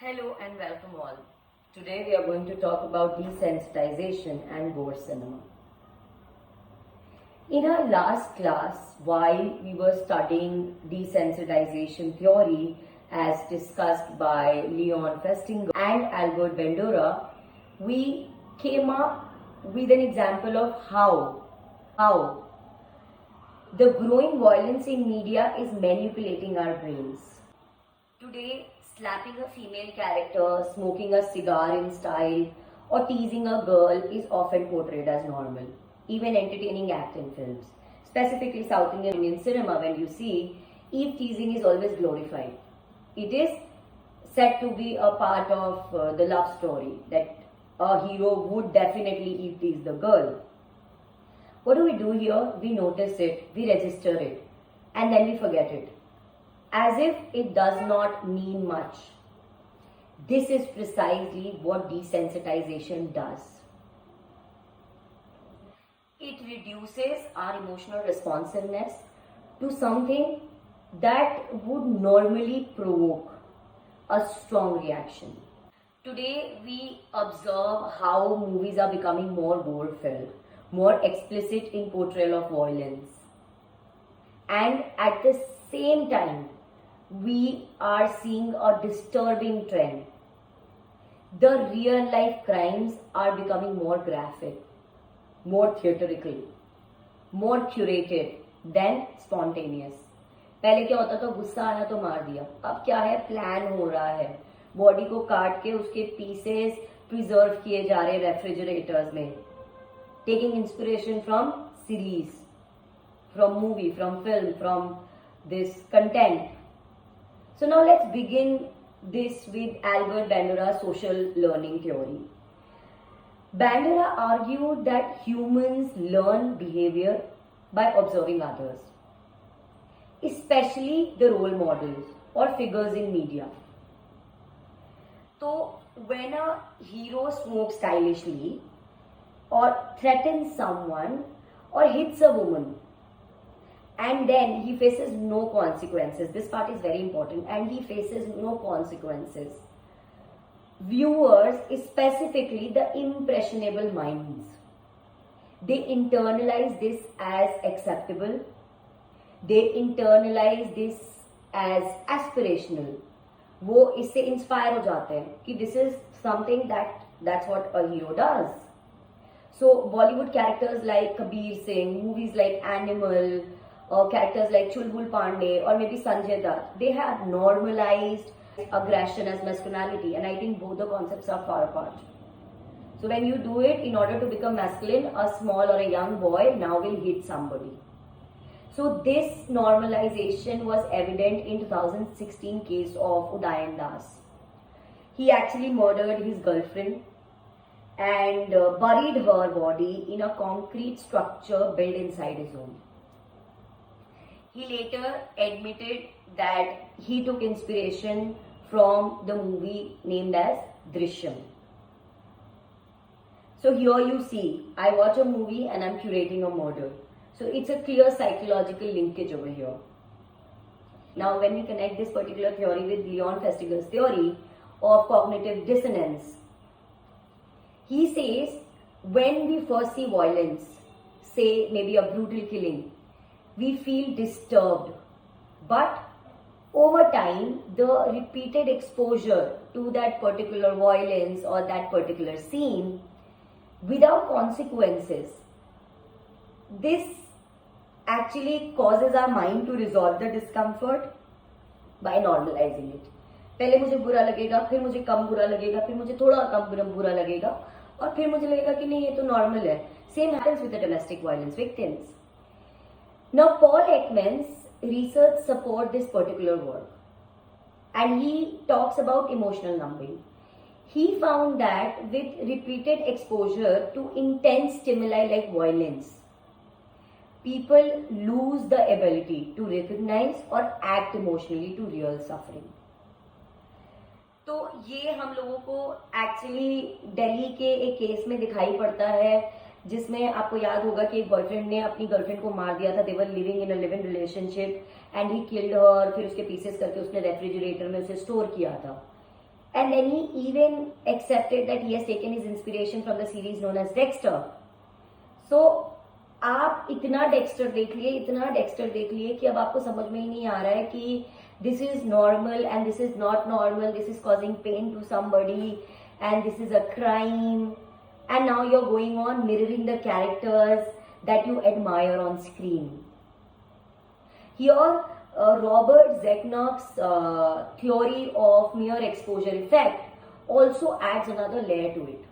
Hello and welcome all. Today we are going to talk about desensitization and Gore cinema. In our last class, while we were studying desensitization theory as discussed by Leon Festinger and Albert Bandura, we came up with an example of how the growing violence in media is manipulating our brains. Today, slapping a female character, smoking a cigar in style, or teasing a girl is often portrayed as normal. Even entertaining act in films, specifically South Indian cinema, when you see eve teasing is always glorified. It is said to be a part of the love story that a hero would definitely eve tease the girl. What do we do here? We notice it, we register it, and then we forget it, as if it does not mean much. This is precisely what desensitization does. It reduces our emotional responsiveness to something that would normally provoke a strong reaction. Today we observe how movies are becoming more gore-filled, more explicit in portrayal of violence. And at the same time, we are seeing a disturbing trend. The real life crimes are becoming more graphic, more theatrical, more curated than spontaneous. पहले क्या होता था, गुस्सा आया तो मार दिया. अब क्या है, प्लान हो रहा है, बॉडी को काट के उसके पीसेस प्रिजर्व किए जा रहे रेफ्रिजरेटर्स में, taking inspiration from series, from movie, from film, from this content. So now let's begin this with Albert Bandura's social learning theory. Bandura argued that humans learn behavior by observing others, especially the role models or figures in media. So when a hero smokes stylishly or threatens someone or hits a woman, and then he faces no consequences. This part is very important. And he faces no consequences. Viewers, specifically the impressionable minds, they internalize this as acceptable. They internalize this as aspirational. वो इससे inspire हो जाते हैं कि this is something that's what a hero does. So Bollywood characters like Kabir Singh, movies like Animal, characters like Chulbul Pandey or maybe Sanjay Dutt, they have normalized aggression as masculinity, and I think both the concepts are far apart. So when you do it in order to become masculine, a small or a young boy now will hit somebody. So this normalization was evident in 2016 case of Udayan Das. He actually murdered his girlfriend and buried her body in a concrete structure built inside his home. He later admitted that he took inspiration from the movie named as Drishyam. So here you see, I watch a movie and I'm curating a murder. So it's a clear psychological linkage over here. Now when we connect this particular theory with Leon Festinger's theory of cognitive dissonance, he says when we first see violence, say maybe a brutal killing, we feel disturbed, but over time the repeated exposure to that particular violence or that particular scene without consequences, this actually causes our mind to resolve the discomfort by normalizing it. पहले मुझे बुरा लगेगा, फिर मुझे कम बुरा लगेगा, फिर मुझे थोड़ा कम बुरा लगेगा, और फिर मुझे लगेगा कि नहीं ये तो नॉर्मल है. Same happens with the domestic violence victims. Now, Paul Ekman's research supports this particular work, and he talks about emotional numbing. He found that with repeated exposure to intense stimuli like violence, people lose the ability to recognize or act emotionally to real suffering. तो ये हम लोगों को actually Delhi के एक case में दिखाई पड़ता है, जिसमें आपको याद होगा कि एक बॉयफ्रेंड ने अपनी गर्लफ्रेंड को मार दिया था. They were living in a live in relationship and he killed her. फिर उसके पीसेस करके उसने रेफ्रिजरेटर में उसे स्टोर किया था. And then he even accepted that he has taken his inspiration from the series known as Dexter. So आप इतना डेक्स्टर देख लिए कि अब आपको समझ में ही नहीं आ रहा है कि this is normal and this is not normal, this is causing pain to somebody and this is a crime, and now you are going on mirroring the characters that you admire on screen. Here Robert Zeknock's theory of mere exposure effect also adds another layer to it.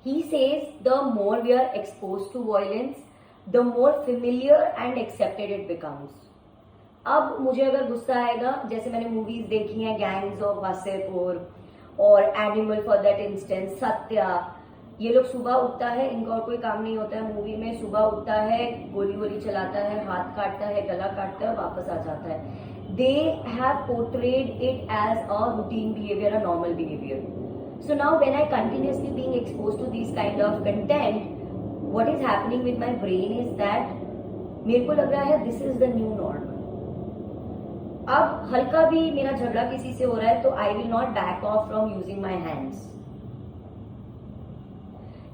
He says the more we are exposed to violence, the more familiar and accepted it becomes. अब मुझे अगर गुस्सा आएगा, जैसे मैंने movies देखी हैं gangs of Wasseypur और animal for that instance, Satya, ये लोग सुबह उठता है, इनका और कोई काम नहीं होता है मूवी में, सुबह उठता है, गोली वोली चलाता है, हाथ काटता है, गला काटता है, वापस आ जाता है. They have portrayed it as a routine behaviour, a normal behaviour. So now when I continuously being exposed to these kind of content, what is happening with my brain is that मेरे को लग रहा है this is the new normal. अब हल्का भी मेरा झगड़ा किसी से हो रहा है तो I will not back off from using my hands.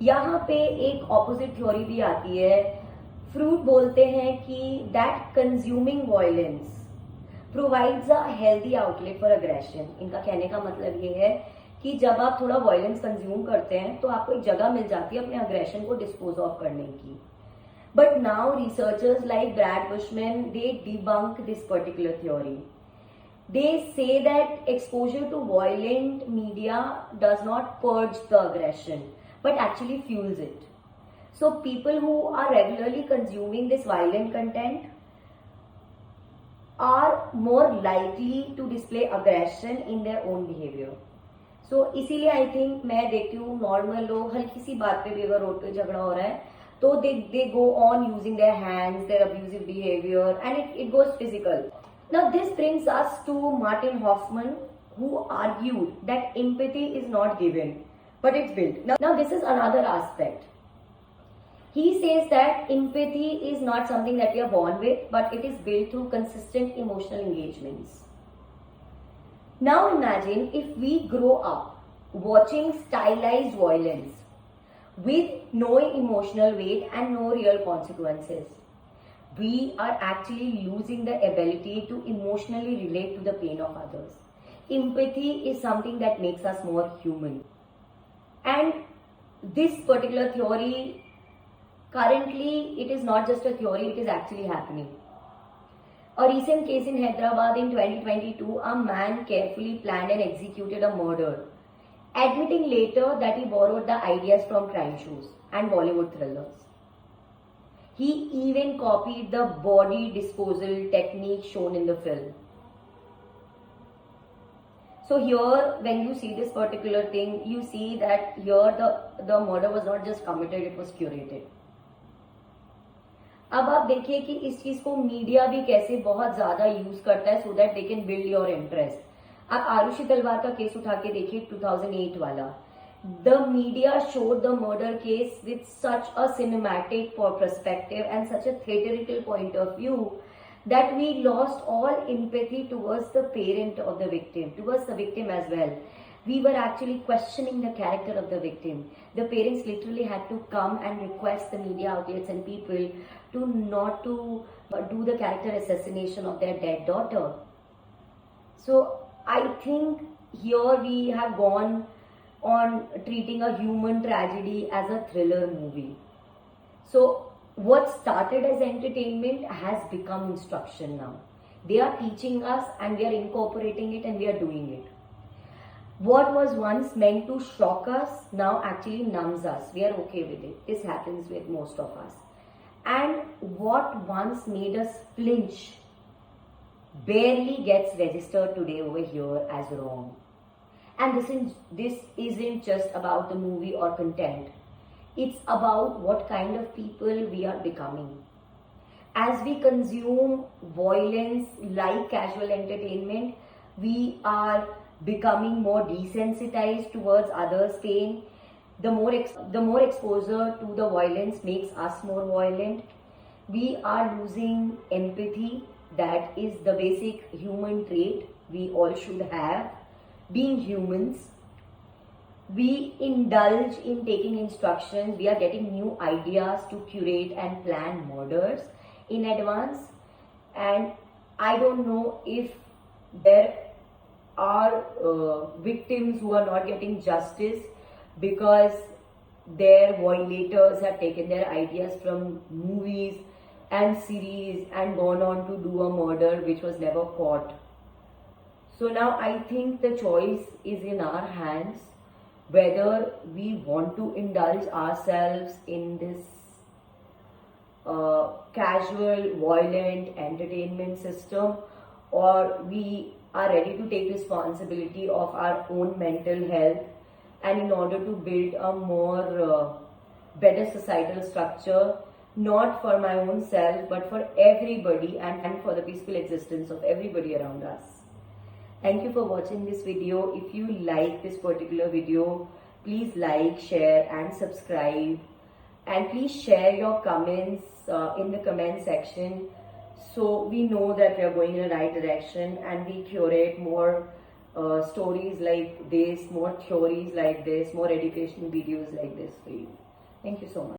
यहाँ पे एक ऑपोजिट थ्योरी भी आती है. फ्रूट बोलते हैं कि that consuming violence provides a healthy outlet for aggression. इनका कहने का मतलब ये है कि जब आप थोड़ा वायलेंस कंज्यूम करते हैं तो आपको एक जगह मिल जाती है अपने अग्रेशन को डिस्पोज ऑफ करने की. But now researchers like Brad Bushman they debunk this particular theory. They say that exposure to violent media does not purge the aggression, but actually fuels it. So people who are regularly consuming this violent content are more likely to display aggression in their own behavior. So इसीलिए I think मैं देखती हूँ normal लोग हल्की सी बात पे भी अगर रोड पे झगड़ा हो रहा है तो they go on using their hands, their abusive behavior, and it goes physical. Now this brings us to Martin Hoffman, who argued that empathy is not given, but it's built. Now this is another aspect. He says that empathy is not something that we are born with, but it is built through consistent emotional engagements. Now imagine if we grow up watching stylized violence with no emotional weight and no real consequences. We are actually losing the ability to emotionally relate to the pain of others. Empathy is something that makes us more human. And this particular theory, currently it is not just a theory, it is actually happening. A recent case in Hyderabad in 2022, a man carefully planned and executed a murder, admitting later that he borrowed the ideas from crime shows and Bollywood thrillers. He even copied the body disposal technique shown in the film. So here, when you see this particular thing, you see that here the murder was not just committed, it was curated. अब आप देखिए कि इस चीज को media भी कैसे बहुत ज्यादा यूज करता है so that they can build your interest. आप आरुषि तलवार का केस उठा के देखिए 2008 वाला. The media showed the murder case with such a cinematic perspective and such a theatrical point of view that we lost all empathy towards the parent of the victim, towards the victim as well. We were actually questioning the character of the victim. The parents literally had to come and request the media outlets and people to not to do the character assassination of their dead daughter. So I think here we have gone on treating a human tragedy as a thriller movie. So what started as entertainment has become instruction now. They are teaching us and we are incorporating it and we are doing it. What was once meant to shock us now actually numbs us. We are okay with it. This happens with most of us. And what once made us flinch barely gets registered today over here as wrong. And this isn't just about the movie or content. It's about what kind of people we are becoming. As we consume violence like casual entertainment, we are becoming more desensitized towards others' pain. The more exposure to the violence makes us more violent. We are losing empathy. That is the basic human trait we all should have. being humans, we indulge in taking instructions, we are getting new ideas to curate and plan murders in advance. And I don't know if there are victims who are not getting justice because their violators have taken their ideas from movies and series and gone on to do a murder which was never caught. So now I think the choice is in our hands whether we want to indulge ourselves in this casual, violent entertainment system, or we are ready to take responsibility of our own mental health, and in order to build a more better societal structure, not for my own self but for everybody and for the peaceful existence of everybody around us. Thank you for watching this video. If you like this particular video, please like, share and subscribe, and please share your comments in the comment section, so we know that we are going in the right direction and we curate more stories like this, more theories like this, more educational videos like this for you. Thank you so much.